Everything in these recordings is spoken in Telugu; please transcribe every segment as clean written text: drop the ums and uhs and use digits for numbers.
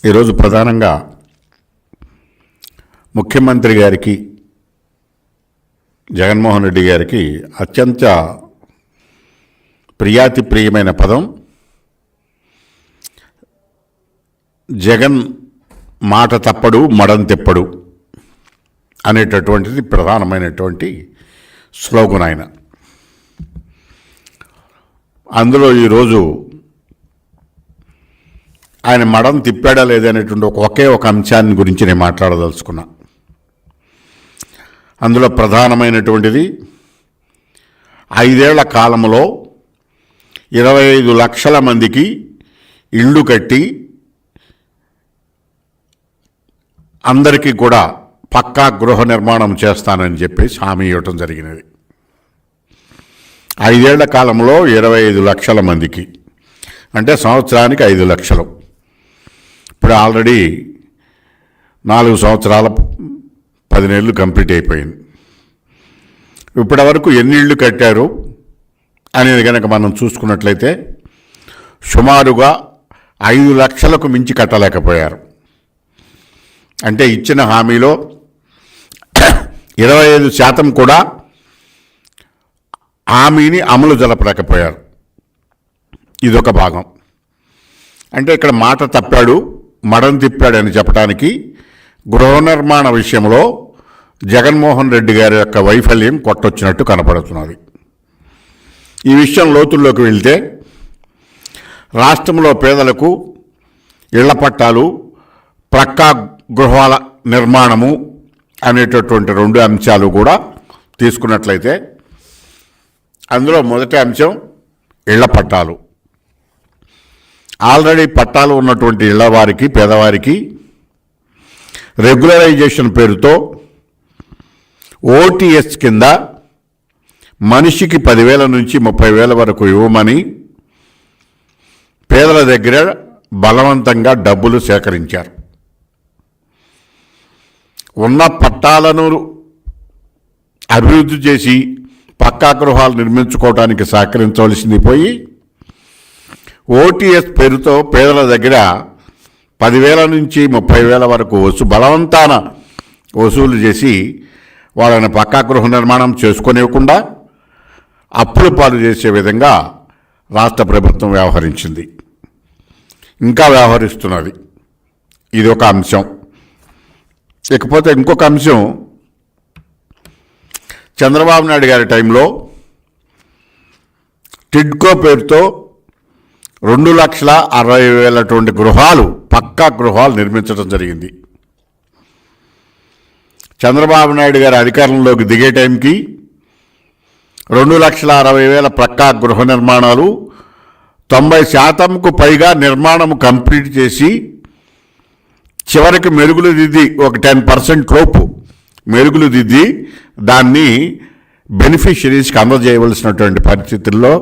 ఈరోజు ప్రధానంగా ముఖ్యమంత్రి గారికి జగన్మోహన్ రెడ్డి గారికి అత్యంత ప్రియాతిప్రియమైన పదం జగన్ మాట తప్పడు మడం తిప్పడు అనేటటువంటిది ప్రధానమైనటువంటి స్లోగన్ ఆయన. అందులో ఈరోజు ఆయన మడం తిప్పాడా లేదనేటువంటి ఒకే ఒక అంశాన్ని గురించి నేను మాట్లాడదలుచుకున్నా. అందులో ప్రధానమైనటువంటిది 5 ఏళ్ల కాలంలో 25 లక్షల మందికి ఇళ్ళు కట్టి అందరికీ కూడా పక్కా గృహ నిర్మాణం చేస్తానని చెప్పేసి హామీ ఇవ్వటం జరిగినది. 5 ఏళ్ల కాలంలో 25 లక్షల మందికి అంటే సంవత్సరానికి 5 లక్షలు. ఇప్పుడు ఆల్రెడీ 4 సంవత్సరాల 10 నెలలు కంప్లీట్ అయిపోయింది. ఇప్పటి వరకు ఎన్ని ఇళ్ళు కట్టారు అనేది కనుక మనం చూసుకున్నట్లయితే సుమారుగా 5 లక్షలకు మించి కట్టలేకపోయారు. అంటే ఇచ్చిన హామీలో 25% కూడా హామీని అమలు జరపలేకపోయారు. ఇదొక భాగం. అంటే ఇక్కడ మాట తప్పాడు మడం తిప్పాడని చెప్పడానికి గృహ నిర్మాణ విషయంలో జగన్మోహన్ రెడ్డి గారి యొక్క వైఫల్యం కొట్టొచ్చినట్టు కనపడుతున్నది. ఈ విషయం లోతుల్లోకి వెళ్తే రాష్ట్రంలో పేదలకు ఇళ్ల పట్టాలు పక్కా గృహాల నిర్మాణము అనేటటువంటి 2 అంశాలు కూడా తీసుకున్నట్లయితే అందులో మొదటి అంశం ఇళ్ల పట్టాలు. ఆల్రెడీ పట్టాలు ఉన్నటువంటి ఇళ్ల వారికి పేదవారికి రెగ్యులరైజేషన్ పేరుతో ఓటీఎస్ కింద మనిషికి 10,000 నుంచి 30,000 వరకు ఇవ్వమని పేదల దగ్గర బలవంతంగా డబ్బులు సేకరించారు. ఉన్న పట్టాలను అభివృద్ధి చేసి పక్కా గృహాలు నిర్మించుకోవడానికి సహకరించవలసింది పోయి ఓటీఎస్ పేరుతో పేదల దగ్గర 10,000 నుంచి 30,000 వరకు బలవంతాన వసూలు చేసి వాళ్ళని పక్కా గృహ నిర్మాణం చేసుకునివ్వకుండా అప్పుల పాలు చేసే విధంగా రాష్ట్ర ప్రభుత్వం వ్యవహరించింది, ఇంకా వ్యవహరిస్తున్నది. ఇది ఒక అంశం. ఇకపోతే ఇంకొక అంశం, చంద్రబాబు నాయుడు గారి టైంలో టిడ్కో పేరుతో 2,60,000 గృహాలు పక్కా గృహాలు నిర్మించడం జరిగింది. చంద్రబాబు నాయుడు గారి అధికారంలోకి దిగే టైంకి 2,60,000 పక్కా గృహ నిర్మాణాలు 90%కు పైగా నిర్మాణం కంప్లీట్ చేసి చివరికి మెరుగులు దిద్ది ఒక 10% లోపు మెరుగులు దిద్ది దాన్ని బెనిఫిషరీస్కి అందజేయవలసినటువంటి పరిస్థితుల్లో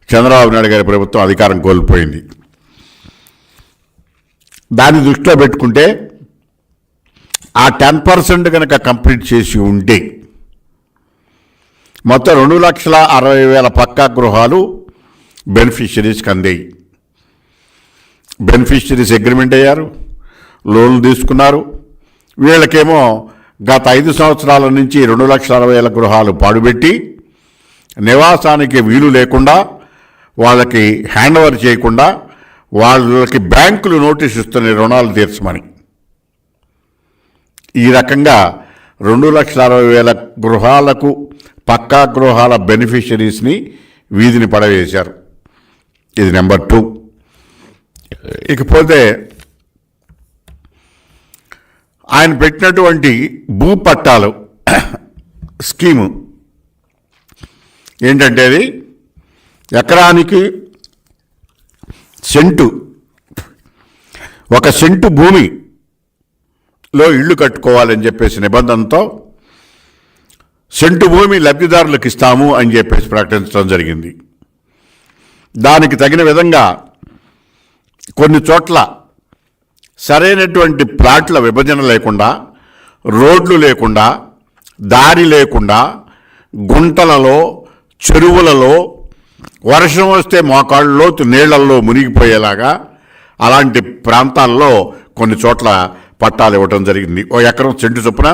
చంద్రబాబు నాయుడు గారి ప్రభుత్వం అధికారం కోల్పోయింది. దాన్ని దృష్టిలో పెట్టుకుంటే ఆ 10% కనుక కంప్లీట్ చేసి ఉంటే మొత్తం 2,60,000 పక్కా గృహాలు బెనిఫిషరీస్కి అందాయి. బెనిఫిషరీస్ అగ్రిమెంట్ అయ్యారు, లోన్లు తీసుకున్నారు. వీళ్ళకేమో గత 5 సంవత్సరాల నుంచి 2,60,000 గృహాలు పాడుపెట్టి నివాసానికి వీలు లేకుండా వాళ్ళకి హ్యాండ్ ఓవర్ చేయకుండా వాళ్ళకి బ్యాంకులు నోటీస్ ఇస్తున్నాయి రుణాలు తీర్చమని. ఈ రకంగా 2,60,000 గృహాలకు పక్కా గృహాల బెనిఫిషరీస్ని వీధిని పడవేశారు. ఇది నెంబర్ 2. ఇకపోతే ఆయన పెట్టినటువంటి భూపట్టాలు స్కీము ఏంటంటే అది ఎకరానికి ఒక సెంటు భూమిలో ఇళ్ళు కట్టుకోవాలని చెప్పేసి నిబంధనతో సెంటు భూమి లబ్ధిదారులకు ఇస్తాము అని చెప్పేసి ప్రకటించడం జరిగింది. దానికి తగిన విధంగా కొన్ని చోట్ల సరైనటువంటి ప్లాట్ల విభజన లేకుండా, రోడ్లు లేకుండా, దారి లేకుండా, గుంటలలో చెరువులలో వర్షం వస్తే మోకాళ్ళ లోతు నీళ్లలో మునిగిపోయేలాగా అలాంటి ప్రాంతాల్లో కొన్ని చోట్ల పట్టాలు ఇవ్వటం జరిగింది. 1 ఎకరం సెంటు చొప్పున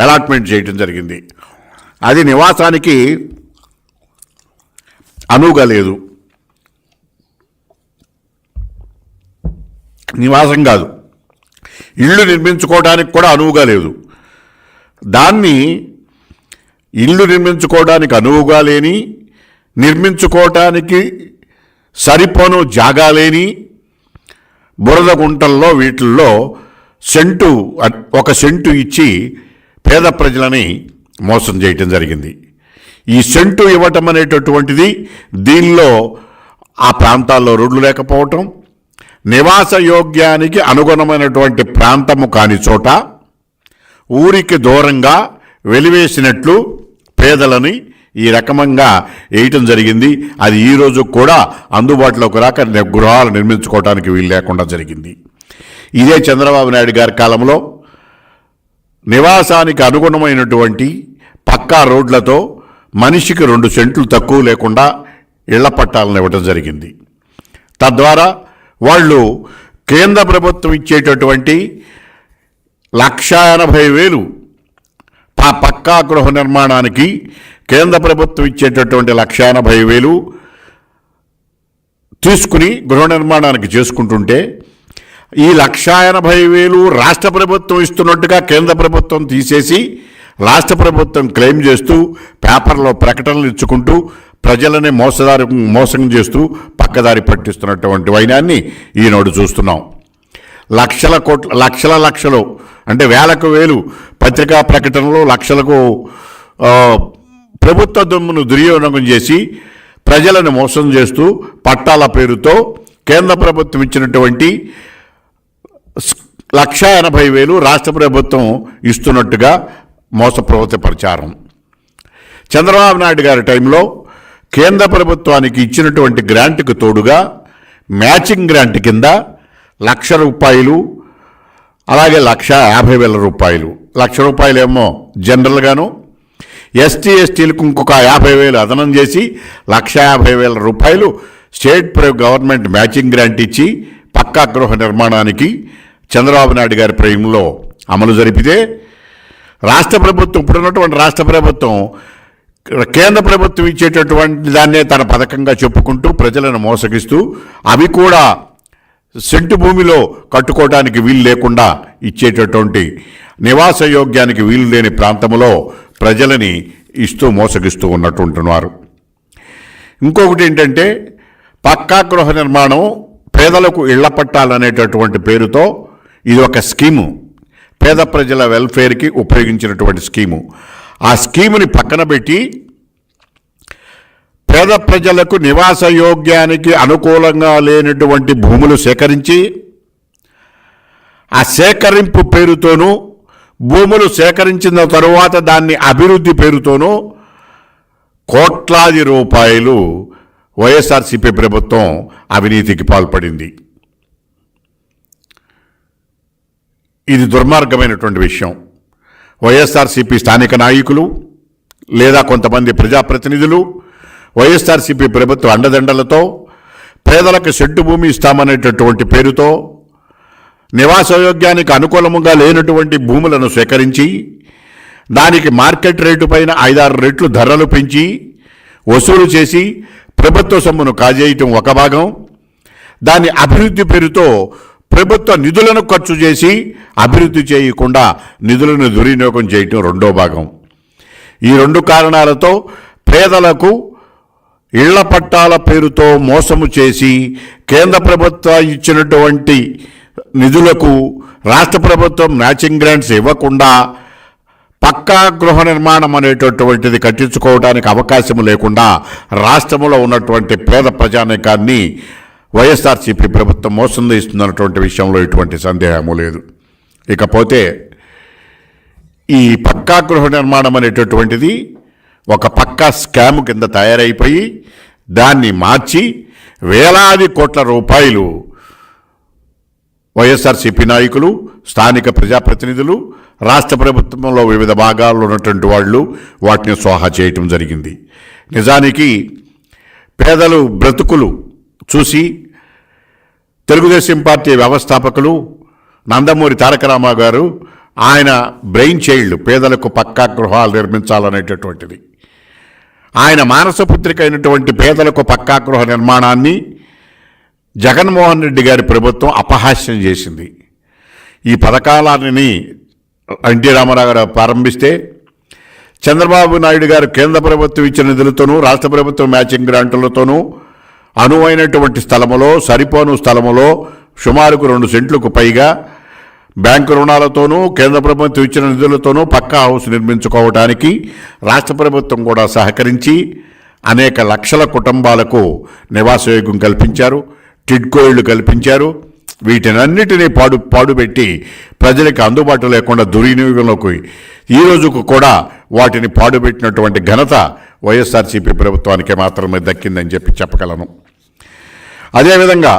అలాట్మెంట్ చేయటం జరిగింది. అది నివాసానికి అనువుగా లేదు. నివాసం కాదు, ఇళ్ళు నిర్మించుకోవడానికి కూడా అనువుగా లేదు. దాన్ని ఇల్లు నిర్మించుకోవడానికి అనువుగా లేని, నిర్మించుకోవటానికి సరిపోను జాగా లేని బురద గుంటల్లో వీటిల్లో ఒక సెంటు ఇచ్చి పేద ప్రజలని మోసం చేయటం జరిగింది. ఈ సెంటు ఇవ్వటం అనేటటువంటిది దీనిలో ఆ ప్రాంతాల్లో రోడ్లు లేకపోవటం, నివాస యోగ్యానికి అనుగుణమైనటువంటి ప్రాంతము కాని చోట ఊరికి దూరంగా వెలివేసినట్లు పేదలని ఈ రకంగా వేయటం జరిగింది. అది ఈరోజు కూడా అందుబాటులోకి రాక గృహాలు నిర్మించుకోవడానికి వీలు లేకుండా జరిగింది. ఇదే చంద్రబాబు నాయుడు గారి కాలంలో నివాసానికి అనుగుణమైనటువంటి పక్కా రోడ్లతో మనిషికి 2 సెంట్లు తక్కువ లేకుండా ఇళ్ల పట్టాలను ఇవ్వటం జరిగింది. తద్వారా వాళ్ళు కేంద్ర ప్రభుత్వం ఇచ్చేటటువంటి 1,80,000 పక్కా గృహ నిర్మాణానికి కేంద్ర ప్రభుత్వం ఇచ్చేటటువంటి 1,80,000 తీసుకుని గృహ నిర్మాణానికి చేసుకుంటుంటే ఈ 1,80,000 రాష్ట్ర ప్రభుత్వం ఇస్తున్నట్టుగా కేంద్ర ప్రభుత్వం తీసేసి రాష్ట్ర ప్రభుత్వం క్లెయిమ్ చేస్తూ పేపర్లో ప్రకటనలు ఇచ్చుకుంటూ ప్రజలనే మోసం చేస్తూ పక్కదారి పట్టిస్తున్నటువంటి వైనాన్ని ఈనాడు చూస్తున్నాం. లక్షలు అంటే వేలకు వేలు పత్రికా ప్రకటనలు, లక్షలకు ప్రభుత్వ దొమ్మును దుర్వినియోగం చేసి ప్రజలను మోసం చేస్తూ పట్టాల పేరుతో కేంద్ర ప్రభుత్వం ఇచ్చినటువంటి 1,80,000 రాష్ట్ర ప్రభుత్వం ఇస్తున్నట్టుగా మోసపూరిత ప్రచారం. చంద్రబాబు నాయుడు గారి టైంలో కేంద్ర ప్రభుత్వానికి ఇచ్చినటువంటి గ్రాంట్కు తోడుగా మ్యాచింగ్ గ్రాంట్ కింద ₹1,00,000, అలాగే ₹1,50,000. ₹1,00,000 ఏమో జనరల్గాను, ఎస్టీ ఎస్టీలకు ఇంకొక 50,000 అదనం చేసి ₹1,50,000 స్టేట్ గవర్నమెంట్ మ్యాచింగ్ గ్రాంట్ ఇచ్చి పక్కా గృహ నిర్మాణానికి చంద్రబాబు నాయుడు గారి ప్రేమలో అమలు జరిపితే రాష్ట్ర ప్రభుత్వం, ఇప్పుడున్నటువంటి రాష్ట్ర ప్రభుత్వం కేంద్ర ప్రభుత్వం ఇచ్చేటటువంటి దాన్నే తన పథకంగా చెప్పుకుంటూ ప్రజలను మోసగిస్తూ అవి కూడా సెంటు భూమిలో కట్టుకోవడానికి వీలు లేకుండా ఇచ్చేటటువంటి నివాస యోగ్యానికి వీలు లేని ప్రాంతంలో ప్రజలని ఇస్తూ మోసగిస్తూ ఉన్నట్టుంటున్నారు. ఇంకొకటి ఏంటంటే పక్కా గృహ నిర్మాణం పేదలకు ఇళ్ల పట్టాలనేటటువంటి పేరుతో ఇది ఒక స్కీము, పేద ప్రజల వెల్ఫేర్కి ఉపయోగించినటువంటి స్కీము. ఆ స్కీముని పక్కన పెట్టి పేద ప్రజలకు నివాస యోగ్యానికి అనుకూలంగా లేనటువంటి భూములు సేకరించి ఆ సేకరింపు పేరుతోనూ భూములు సేకరించిన తరువాత దాన్ని అభివృద్ధి పేరుతోనూ కోట్లాది రూపాయలు వైఎస్ఆర్సీపీ ప్రభుత్వం అవినీతికి పాల్పడింది. ఇది దుర్మార్గమైనటువంటి విషయం. వైఎస్ఆర్సీపీ స్థానిక నాయకులు లేదా కొంతమంది ప్రజాప్రతినిధులు వైఎస్ఆర్సీపీ ప్రభుత్వ అండదండలతో పేదలకు సెంటు భూమి ఇస్తామనేటటువంటి పేరుతో నివాసయోగ్యానికి అనుకూలముగా లేనటువంటి భూములను సేకరించి దానికి మార్కెట్ రేటు పైన 5-6 రెట్లు ధరలు పెంచి వసూలు చేసి ప్రభుత్వ సొమ్మును కాజేయటం ఒక భాగం, దాని అభివృద్ధి పేరుతో ప్రభుత్వ నిధులను ఖర్చు చేసి అభివృద్ధి చేయకుండా నిధులను దుర్వినియోగం చేయటం రెండో భాగం. ఈ 2 కారణాలతో పేదలకు ఇళ్ల పట్టాల పేరుతో మోసము చేసి కేంద్ర ప్రభుత్వం ఇచ్చినటువంటి నిధులకు రాష్ట్ర ప్రభుత్వం మ్యాచింగ్ గ్రాంట్స్ ఇవ్వకుండా పక్కా గృహ నిర్మాణం అనేటటువంటిది కట్టించుకోవడానికి అవకాశం లేకుండా రాష్ట్రంలో ఉన్నటువంటి పేద ప్రజానీకాన్ని వైఎస్ఆర్సీపీ ప్రభుత్వం మోసం చేస్తున్నటువంటి విషయంలో ఎటువంటి సందేహము లేదు. ఇకపోతే ఈ పక్కా గృహ నిర్మాణం అనేటటువంటిది ఒక పక్కా స్కామ్ కింద తయారైపోయి దాన్ని మార్చి వేలాది కోట్ల రూపాయలు వైఎస్ఆర్సీపీ నాయకులు, స్థానిక ప్రజాప్రతినిధులు, రాష్ట్ర ప్రభుత్వంలో వివిధ భాగాల్లో ఉన్నటువంటి వాళ్ళు వాటిని స్వాహా చేయటం జరిగింది. నిజానికి పేదలు బ్రతుకులు చూసి తెలుగుదేశం పార్టీ వ్యవస్థాపకులు నందమూరి తారక రామారావు గారు ఆయన బ్రెయిన్ చైల్డ్ పేదలకు పక్కా గృహాలు నిర్మించాలనేటటువంటిది. ఆయన మానసపుత్రిక అయినటువంటి పేదలకు పక్కా గృహ నిర్మాణాన్ని జగన్మోహన్ రెడ్డి గారి ప్రభుత్వం అపహాస్యం చేసింది. ఈ పథకాలన్నీ ఎన్టీ రామారావు గారు ప్రారంభిస్తే చంద్రబాబు నాయుడు గారు కేంద్ర ప్రభుత్వం ఇచ్చిన నిధులతోనూ రాష్ట్ర ప్రభుత్వం మ్యాచింగ్ గ్రాంట్లతోనూ అనువైనటువంటి స్థలములో సరిపోను స్థలములో సుమారుకు 2 సెంట్లకు పైగా బ్యాంకు రుణాలతోనూ కేంద్ర ప్రభుత్వం ఇచ్చిన నిధులతోనూ పక్కా హౌస్ నిర్మించుకోవడానికి రాష్ట్ర ప్రభుత్వం కూడా సహకరించి అనేక లక్షల కుటుంబాలకు నివాసయోగ్యం కల్పించారు, టిడ్కో ఇళ్లు కల్పించారు. వీటినన్నిటినీ పాడుపెట్టి ప్రజలకు అందుబాటు లేకుండా దుర్వినియోగంలోకి ఈ రోజుకు కూడా వాటిని పాడుపెట్టినటువంటి ఘనత వైఎస్ఆర్సీపీ ప్రభుత్వానికే మాత్రమే దక్కిందని చెప్పగలను. అదేవిధంగా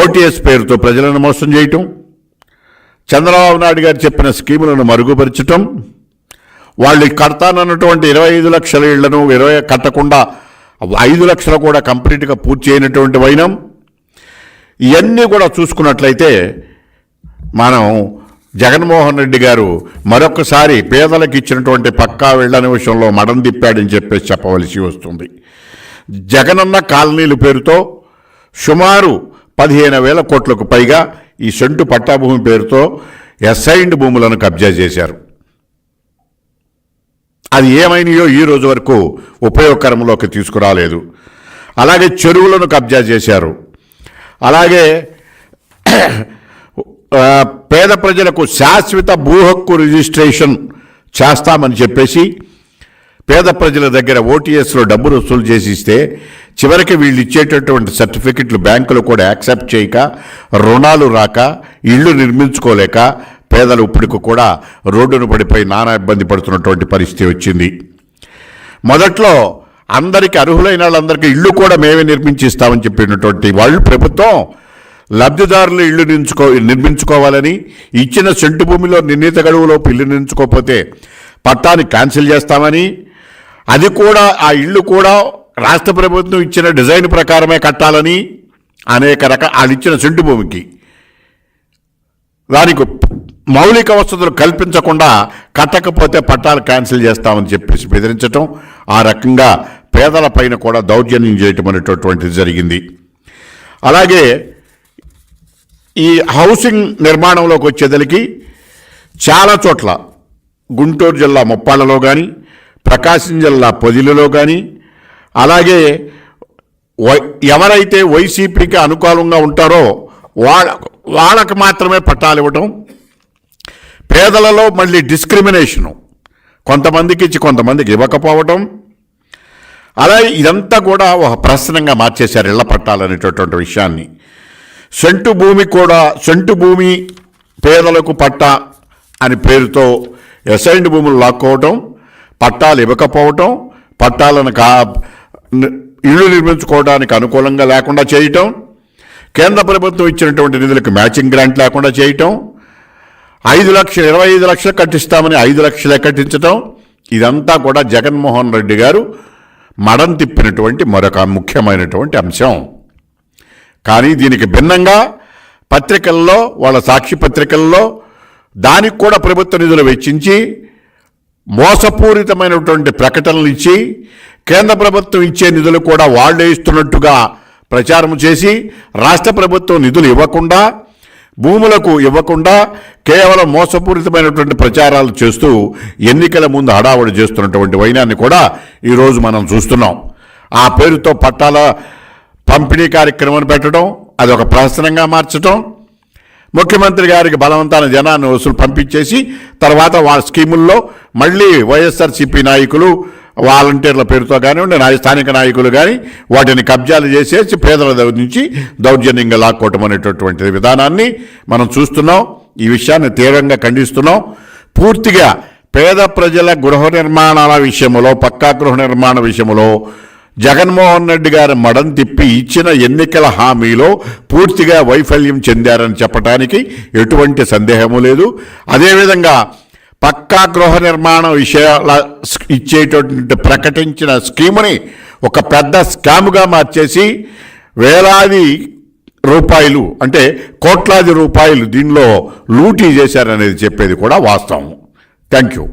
ఓటీఎస్ పేరుతో ప్రజలను మోసం చేయటం, చంద్రబాబు నాయుడు గారు చెప్పిన స్కీములను మరుగుపరచటం, వాళ్ళు కడతానన్నటువంటి 25 లక్షల ఇళ్లను 20 కట్టకుండా 5 లక్షలు కూడా కంప్లీట్గా పూర్తి చేయనటువంటి వైనం, ఇవన్నీ కూడా చూసుకున్నట్లయితే మనం జగన్మోహన్ రెడ్డి గారు మరొకసారి పేదలకు ఇచ్చినటువంటి పక్కా ఇళ్ల విషయంలో మడం తిప్పాడని చెప్పేసి చెప్పవలసి వస్తుంది. జగనన్న కాలనీల పేరుతో సుమారు 15,000 కోట్లకు పైగా ఈ సెంటు పట్టాభూమి పేరుతో అసైన్డ్ భూములను కబ్జా చేశారు. అది ఏమైనాయో ఈ రోజు వరకు ఉపయోగకరంలోకి తీసుకురాలేదు. అలాగే చెరువులను కబ్జా చేశారు. అలాగే పేద ప్రజలకు శాశ్వత భూ హక్కు రిజిస్ట్రేషన్ చేస్తామని చెప్పేసి పేద ప్రజల దగ్గర ఓటీఎస్లో డబ్బులు వసూలు చేసి ఇస్తే చివరికి వీళ్ళు ఇచ్చేటటువంటి సర్టిఫికెట్లు బ్యాంకులు కూడా యాక్సెప్ట్ చేయక, రుణాలు రాక, ఇళ్ళు నిర్మించుకోలేక పేదలు ఇప్పటికి కూడా రోడ్డును పడిపోయి నానా ఇబ్బంది పడుతున్నటువంటి పరిస్థితి వచ్చింది. మొదట్లో అందరికీ అర్హులైన వాళ్ళందరికీ ఇళ్ళు కూడా మేమే నిర్మించిస్తామని చెప్పినటువంటి వాళ్ళు ప్రభుత్వం లబ్ధిదారులు ఇళ్ళు నిర్మించుకోవాలని, ఇచ్చిన సెంటు భూమిలో నిర్ణీత గడువులోపు ఇల్లు నిర్మించుకోకపోతే పట్టాన్ని క్యాన్సిల్ చేస్తామని, అది కూడా ఆ ఇళ్ళు కూడా రాష్ట్ర ప్రభుత్వం ఇచ్చిన డిజైన్ ప్రకారమే కట్టాలని, అనేక వాళ్ళు ఇచ్చిన సెంటు భూమికి దానికి మౌలిక వసతులు కల్పించకుండా కట్టకపోతే పట్టాలు క్యాన్సిల్ చేస్తామని చెప్పేసి బెదిరించటం, ఆ రకంగా పేదల పైన కూడా దౌర్జన్యం చేయటం అనేటటువంటిది జరిగింది. అలాగే ఈ హౌసింగ్ నిర్మాణంలోకి వచ్చేదలికి చాలా చోట్ల గుంటూరు జిల్లా ముప్పాళ్ళలో కానీ, ప్రకాశం జిల్లా పొదిలిలో కానీ, అలాగే ఎవరైతే వైసీపీకి అనుకూలంగా ఉంటారో వాళ్ళకి మాత్రమే పట్టాలు ఇవ్వటం, పేదలలో మళ్ళీ డిస్క్రిమినేషను, కొంతమందికి ఇచ్చి కొంతమందికి ఇవ్వకపోవటం, అలాగే ఇదంతా కూడా ఒక ప్రశ్నంగా మార్చేశారు ఇళ్ల పట్టాలు అనేటటువంటి విషయాన్ని. సెంటు భూమి పేదలకు పట్టా అని పేరుతో అసైన్డ్ భూములు లాక్కోవటం, పట్టాలు ఇవ్వకపోవటం, పట్టాలను ఇళ్ళు నిర్మించుకోవడానికి అనుకూలంగా లేకుండా చేయటం, కేంద్ర ప్రభుత్వం ఇచ్చినటువంటి నిధులకు మ్యాచింగ్ గ్రాంట్ లేకుండా చేయటం, 25 లక్షలు కట్టిస్తామని 5 లక్షలే కట్టించటం, ఇదంతా కూడా జగన్మోహన్ రెడ్డి గారు మడం తిప్పినటువంటి మరొక ముఖ్యమైనటువంటి అంశం. కానీ దీనికి భిన్నంగా పత్రికల్లో, వాళ్ళ సాక్షి పత్రికల్లో దానికి కూడా ప్రభుత్వ నిధులు వెచ్చించి మోసపూరితమైనటువంటి ప్రకటనలు ఇచ్చి కేంద్ర ప్రభుత్వం ఇచ్చే నిధులు కూడా వాళ్లే ఇస్తున్నట్టుగా ప్రచారం చేసి రాష్ట్ర ప్రభుత్వం నిధులు ఇవ్వకుండా, భూములకు ఇవ్వకుండా కేవలం మోసపూరితమైనటువంటి ప్రచారాలు చేస్తూ ఎన్నికల ముందు హడావుడి చేస్తున్నటువంటి వైనాన్ని కూడా ఈరోజు మనం చూస్తున్నాం. ఆ పేరుతో పట్టాల పంపిణీ కార్యక్రమాన్ని పెట్టడం, అదొక ప్రహసనంగా మార్చడం, ముఖ్యమంత్రి గారికి బలవంతాన జనాన్ని వసూలు పంపించేసి తర్వాత వాళ్ళ స్కీముల్లో మళ్ళీ వైఎస్ఆర్సీపీ నాయకులు వాలంటీర్ల పేరుతో కానివ్వండి, స్థానిక నాయకులు కానీ వాటిని కబ్జాలు చేసేసి పేదల నుంచి దౌర్జన్యంగా లాక్కోవటం అనేటటువంటి విధానాన్ని మనం చూస్తున్నాం. ఈ విషయాన్ని తీవ్రంగా ఖండిస్తున్నాం. పూర్తిగా పేద ప్రజల గృహ నిర్మాణాల విషయంలో, పక్కా గృహ నిర్మాణ విషయంలో జగన్మోహన్ రెడ్డి గారు మడం తిప్పి ఇచ్చిన ఎన్నికల హామీలో పూర్తిగా వైఫల్యం చెందారని చెప్పడానికి ఎటువంటి సందేహము లేదు. అదేవిధంగా పక్కా గృహ నిర్మాణ విషయాల ఇచ్చేటటువంటి ప్రకటించిన స్కీముని ఒక పెద్ద స్కామ్గా మార్చేసి వేలాది రూపాయలు అంటే కోట్లాది రూపాయలు దీనిలో లూటీ చేశారనేది చెప్పేది కూడా వాస్తవం. Thank you.